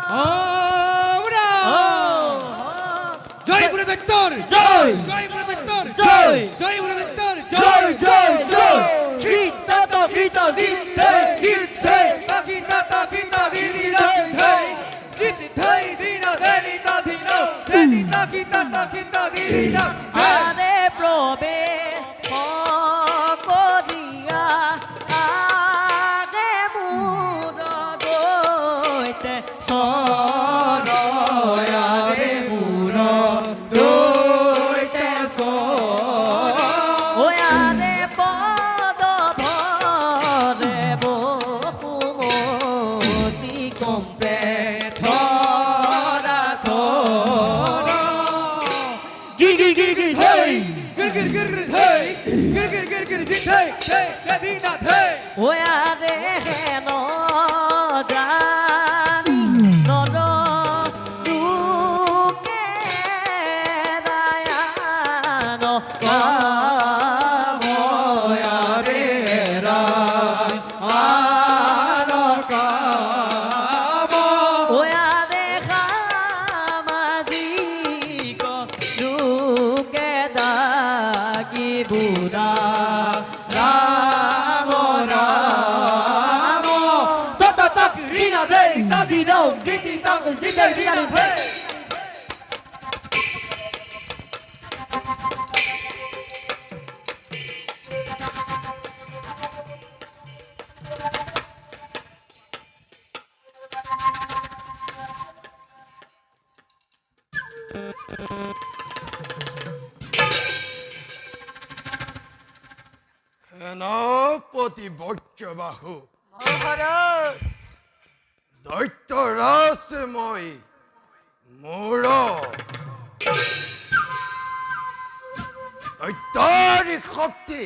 আমরা জয় প্রদত্তর জয় জয় প্রদত্তর জয় জয় প্রদত্তর জয় জয় জয় গীতা গীতা জিতে জিতে তাকিতা তাকিতা দিদিরা জিতে জিতে দিনা দেনিতা দিনা দেনিতা কিতা তাকিতা দিদিরা আরে প্রবে করিয়া আগে মুর দইতে সরয়ারে মুর দইতে সর ওয়ারে পদ ভরে বহুমতি কম্পে থরা থরা গির গির গির গির হেই গির গির গির হেই গির গির গির গির জিতে হে দিনা হে ওয়ারে হেন জানি নর দুকে রায়ান কাময়ারে রায় আনকাম ওয়ারে খামাজি কো দুকে দাগি বুড়া রাম রাম তত তক রিনা দে তাদি নাও গীতি তক জিতে রিনা হে সেনাপতি বজ্ৰবাহু মহাৰাজ দৈত্যৰাজ মই মোৰ দৈত্যৰ শক্তি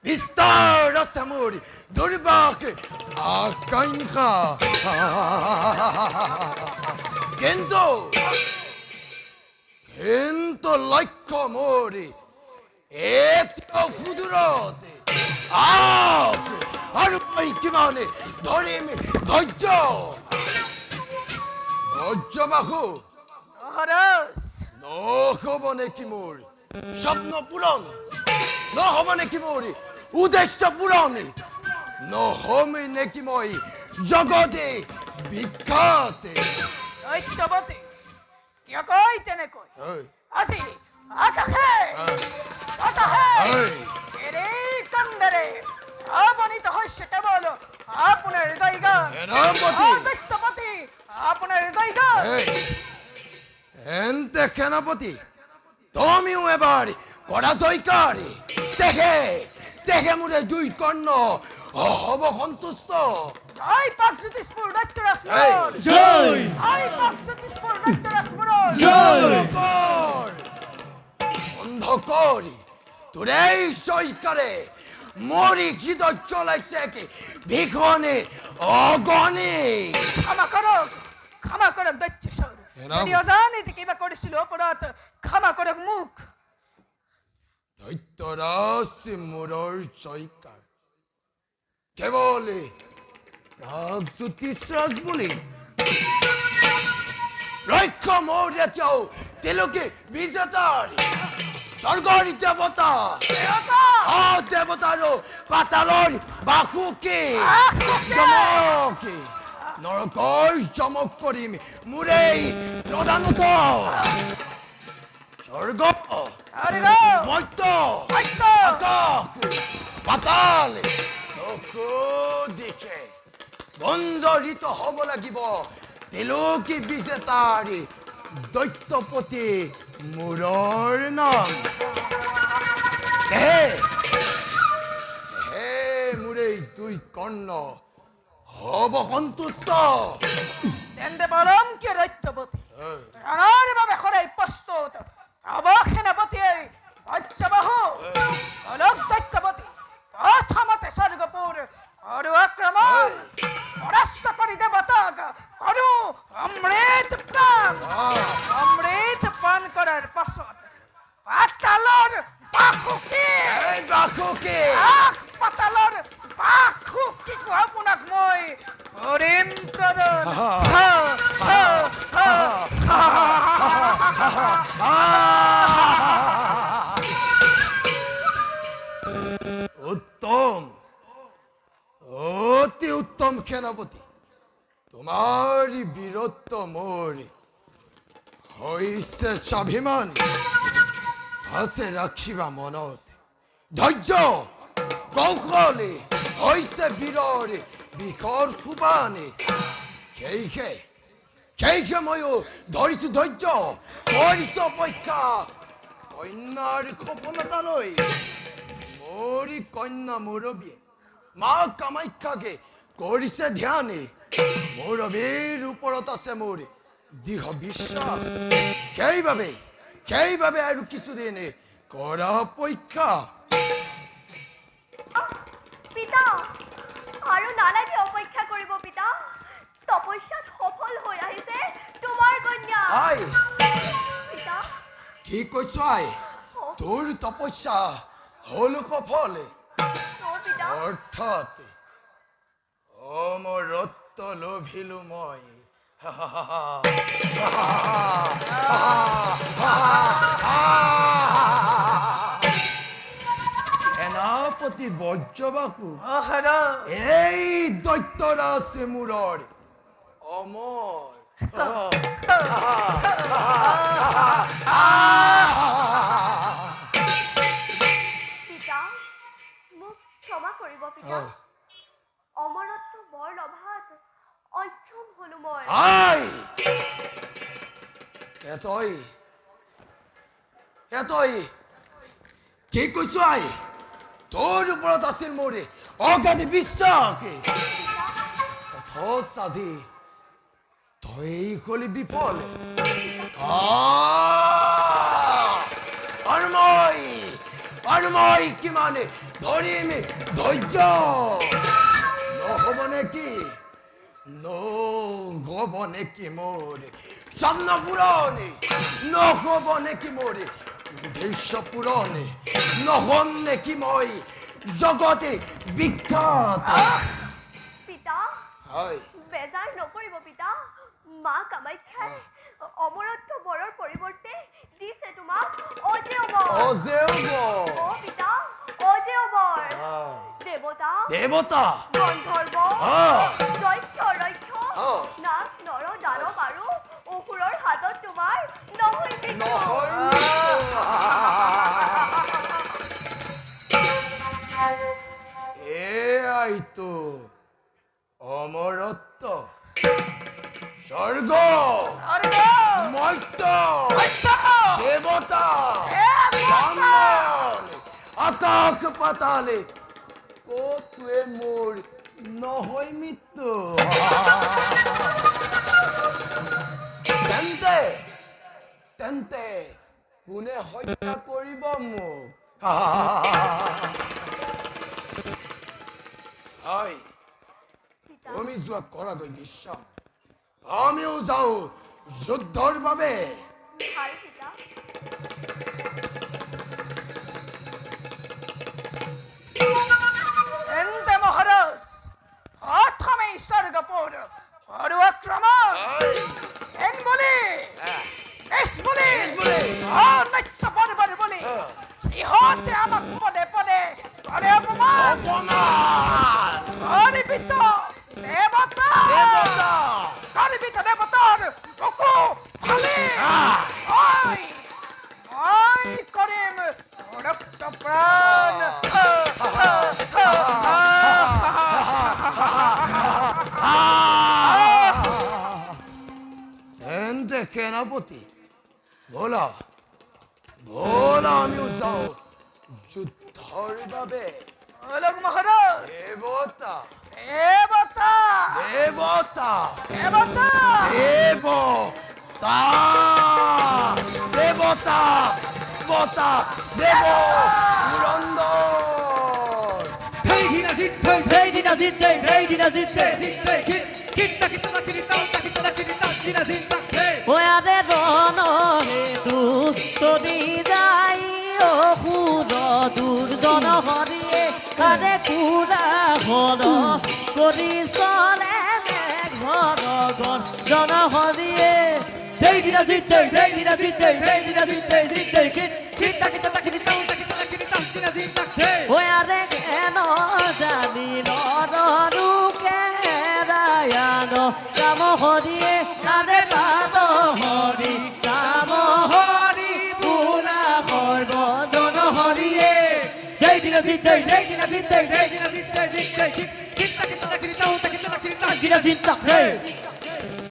বিস্তাৰ আছে মোৰ দুৰ্বাক আকাংক্ষা কিন্তু লক্ষ্য মোৰ এতিয়াও সুদূৰতে আৰু মই কিমানে ধৰিম ধৈৰ্য বজ্ৰবাহু মহাৰাজ নহ'ব নেকি মোৰ স্বপ্ন পূৰণ নহ'ব নেকি মোৰ উদ্দেশ্য পূৰণ নহ'ম নেকি মই জগতে বিখ্যাত দৈত্যবতী কিয় কয় তেনেকৈ আজি আকাশে আকাশে এৰে কন্দৰে আপনিত হৈছে কেৱল আপোনাৰ হৃদয়গান সেনাপতি দৈত্যবতী আপোনাৰ হৃদয়গান এন্তে সেনাপতি তুমিও এবাৰ কৰা জয়কাৰ দেখে মোৰে দুই কৰ্ণ হ'ব সন্তুষ্ট জয় পাক জ্যোতিষপুৰ দৈত্যৰাজ মোৰৰ জয় জয় পাক জ্যোতিষপুৰ দৈত্যৰাজ মোৰৰ জয় অন্ধকার তোর এই জয়কারে মরি হৃদয় চলাইছে কি ভিখনে অগণে ক্ষমা করক দৈত্যস্বর যদি অজানিতে কিবা কৰিছিল অপৰাধ ক্ষমা কৰক মোক দৈত্যৰাজ মোৰৰ জয়কাৰ কেৱল জ্যোতিষৰাজ বুলি ৰক্ষ মোৰ এতিয়াও তেওঁলোকে বিজেতাৰ স্বৰ্গৰ দেৱতা দেৱতাৰো পাতালৰ বাসুকে জমকে নৰকৰ জমক কৰিম মোৰেই প্ৰধানত স্বৰ্গ মৰ্ত্য আকাশ পাতাল চকু দিশে বঞ্জৰিত হ'ব লাগিব তেওঁলোকে বিজেতাৰ দৈত্যপতি মোৰৰ নাম হে মোৰে দুই কৰ্ণ হ'ব সন্তুষ্ট তেন্তে বৰম কি দৈত্যপতি ৰণৰ বাবে সদায় প্ৰস্তুত হ'ব সেনাপতিয়ে বজ্ৰবাহু অলক দৈত্যপতি প্ৰথমতে স্বৰ্গপুৰ আৰু আক্ৰমণ পৰাস্ত কৰি দেৱতাক আৰু অমৃত পান কৰাৰ পাছত পাতালৰ বাসুকি পাতালৰ বাসুকিক আপোনাক মই কৰিম প্ৰদান সেনাপতি তোমাৰই বীৰত্ব মোৰ হইছে স্বাভিমান আছে ৰাখিবা মনত ধৈৰ্য কৌশলে হইছে বীৰৰে বিকৰ খুবানে সেই মই ধৰিছো ধৈৰ্য কৰিছো অপেক্ষা কন্যাৰ সফলতা লৈ মোৰি কন্যা মুৰবীয়ে মা কামাখ্যাকে কৰিছে ধ্যানে মুৰবীৰ ওপৰত আছে মোৰ দৃঢ় বিশ্বাস সেইবাবে আৰু কিছুদিন কৰা অপেক্ষা পিতা আৰু নালাগে অপেক্ষা কৰিব পিতা তপস্যাত সফল হৈ আহিছে তোমাৰ কন্যা আই পিতা কি কৈছ আই তোৰ তপস্যা হল সফল পিতা অৰ্থাৎ অমৰত্ব লোভিলো মই সেনাপতি বজ্ৰবাসু এই দৈত্যৰাজ মূৰৰ অমৰ পিতা মোক ক্ষমা কৰিব পিতা অমৰত্ব বৰ লভাত অক্ষম হলো মই আই এতই কি কৈছ আই তোৰ ওপৰত আছিল মোৰ অগাধ বিশ্বাস অথচ আজি তই হলি বিফল আৰু মই কিমানে ধৰিম ধৈৰ্য নহ'ব নেকি মোৰ স্বপ্ন পূৰণে নহ'ব নেকি মোৰ উদ্দেশ্য পূৰণে নহ'ম নেকি মই জগতে বিখ্যাত পিতা হয় বেজাৰ নকৰিব পিতা মা কামাখ্যাই অমৰত্ব বৰৰ পৰিৱৰ্তে দিছে তোমাক অজেয় বৰ অ পিতা অজেয় বৰ দেৱতা গন্ধৰ্ব দৈত্য ৰক্ষ নাগ নৰ দানৱ আৰু অসুৰৰ হাতত তোমাৰ নহয় এয়াইতো অমৰত্ব স্বৰ্গ মৰ্ত্য দেৱতা আকাশ পাতালে কতোৱে মোৰ নহয় মৃত্যু তেন্তে কোনে হত্যা কৰিব মোক হয় তুমি যোৱা কৰা গৈ বিশ্বাস আমিও যাওঁ যুদ্ধৰ বাবে ভাল পিতা এন্তে মহারাজ প্রথমে স্বর্গপুর হরু আক্রমণ এন বলে এস বলে নাচ্য পরবার বলে ইহতে আমাক পদে পদে করে অপমান গর্বিত দেবতা গর্বিত দেবতার বুকু ফালে ওই করিম রক্ত প্রাণ এন্তে সেনাপতি বলা আমিও যাওঁ যুদ্ধৰ বাবে বলক মহাৰাজ দেৱতা দেবতা দেৱতা দেবতা দেৱতা দেৱতা দেৱতা দেৱ Purandar Heydina zitte, heydina zitte, heydina zitte, zitte, kitta kitta kitta kitta kitta kitta zitta. ওয়ারে রণহে দুঃসদি যাই অসুর দুর্জন হরিয়ে কারে কুড়া হর করি চলে ঘর ঘর জন হরিয়ে Heydina zitte, heydina zitte, heydina zitte, zitte, kitta kitta kitta kitta kitta zitta. ওয়ারে কেন জানি নরুকে হরিয়ে আরে নাম হরি নাম হরি পুরা সর্বজন হরিয়ে জয় দিনা জিতে জয় দিনা জিতে জয় দিনা জিতে জিতে জিতে জিতে জিতে জিতে জিতে জিতে জিতে জিতে জিতে